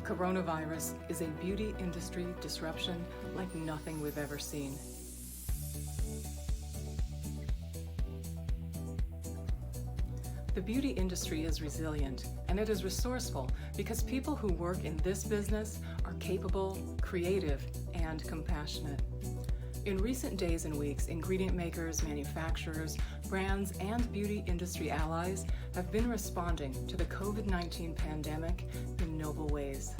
Coronavirus is a beauty industry disruption like nothing we've ever seen. The beauty industry is resilient and it is resourceful because people who work in this business are capable, creative, and compassionate. In recent days and weeks, ingredient makers, manufacturers, brands, and beauty industry allies have been responding to the COVID-19 pandemic in noble ways.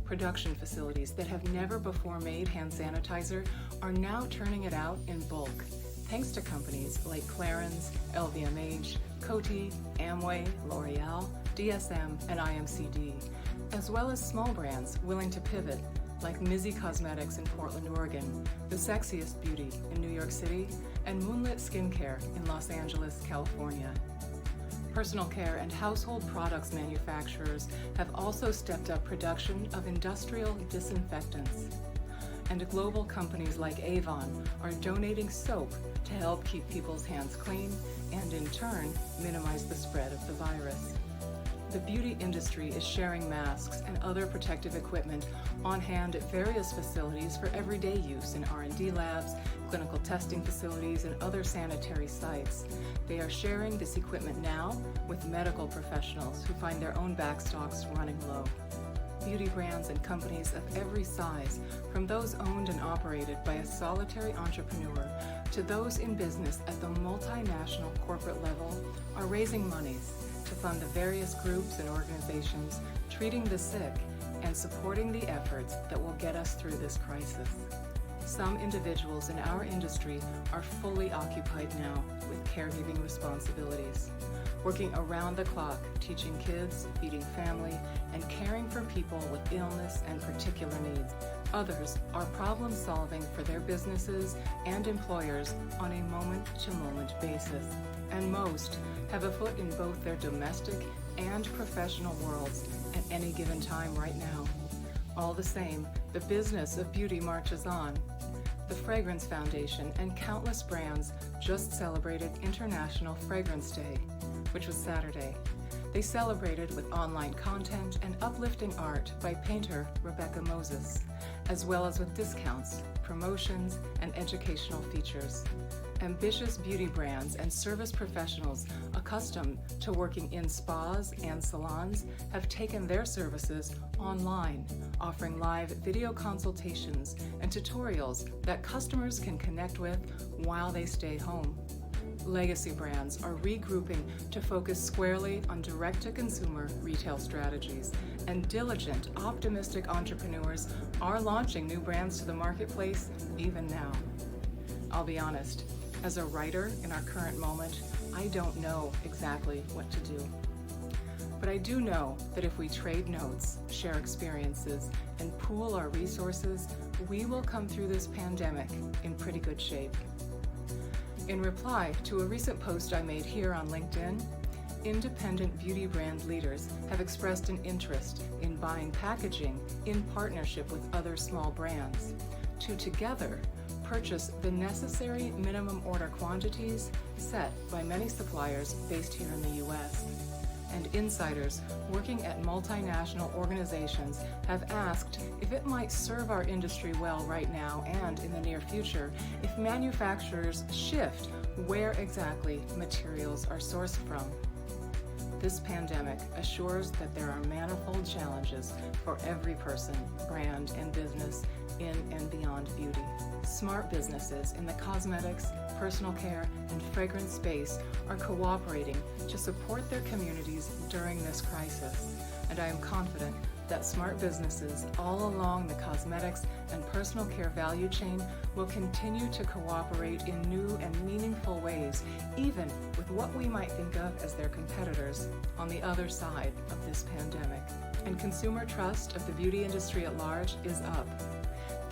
Production facilities that have never before made hand sanitizer are now turning it out in bulk, thanks to companies like Clarins, LVMH, Coty, Amway, L'Oreal, DSM, and IMCD, as well as small brands willing to pivot, like Mizzi Cosmetics in Portland, Oregon, the Sexiest Beauty in New York City, and Moonlit Skincare in Los Angeles, California. Personal care and household products manufacturers have also stepped up production of industrial disinfectants. And global companies like Avon are donating soap to help keep people's hands clean and, in turn, minimize the spread of the virus. The beauty industry is sharing masks and other protective equipment on hand at various facilities for everyday use in R&D labs, clinical testing facilities, and other sanitary sites. They are sharing this equipment now with medical professionals who find their own backstocks running low. Beauty brands and companies of every size, from those owned and operated by a solitary entrepreneur to those in business at the multinational corporate level, are raising monies to fund the various groups and organizations treating the sick and supporting the efforts that will get us through this crisis. Some individuals in our industry are fully occupied now with caregiving responsibilities, working around the clock, teaching kids, feeding family, and caring for people with illness and particular needs. Others are problem solving for their businesses and employers on a moment-to-moment basis. And most have a foot in both their domestic and professional worlds at any given time right now. All the same, the business of beauty marches on. The Fragrance Foundation and countless brands just celebrated International Fragrance Day, which was Saturday. They celebrated with online content and uplifting art by painter Rebecca Moses, as well as with discounts, promotions, and educational features. Ambitious beauty brands and service professionals accustomed to working in spas and salons have taken their services online, offering live video consultations and tutorials that customers can connect with while they stay home. Legacy brands are regrouping to focus squarely on direct-to-consumer retail strategies, and diligent, optimistic entrepreneurs are launching new brands to the marketplace even now. I'll be honest, as a writer in our current moment, I don't know exactly what to do. But I do know that if we trade notes, share experiences, and pool our resources, we will come through this pandemic in pretty good shape. In reply to a recent post I made here on LinkedIn, independent beauty brand leaders have expressed an interest in buying packaging in partnership with other small brands to together purchase the necessary minimum order quantities set by many suppliers based here in the U.S. And insiders working at multinational organizations have asked if it might serve our industry well right now and in the near future if manufacturers shift where exactly materials are sourced from. This pandemic assures that there are manifold challenges for every person, brand, and business in and beyond beauty. Smart businesses in the cosmetics, personal care, and fragrance space are cooperating to support their communities during this crisis, and I am confident that smart businesses all along the cosmetics and personal care value chain will continue to cooperate in new and meaningful ways, even with what we might think of as their competitors on the other side of this pandemic. And consumer trust of the beauty industry at large is up.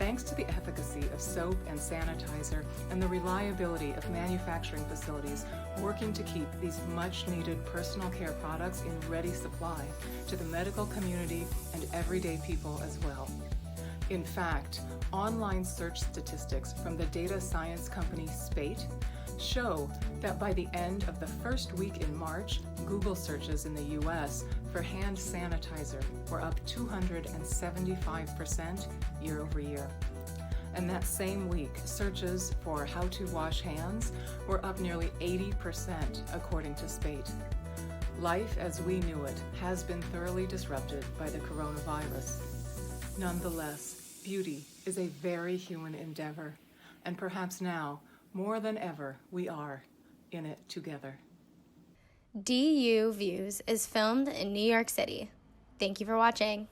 Thanks to the efficacy of soap and sanitizer and the reliability of manufacturing facilities working to keep these much-needed personal care products in ready supply to the medical community and everyday people as well. In fact, online search statistics from the data science company Spate show that by the end of the first week in March, Google searches in the US for hand sanitizer were up 275% year over year. And that same week, searches for how to wash hands were up nearly 80%, according to Spate. Life as we knew it has been thoroughly disrupted by the coronavirus. Nonetheless, beauty is a very human endeavor, and perhaps now, more than ever, we are in it together. DUviews is filmed in New York City. Thank you for watching.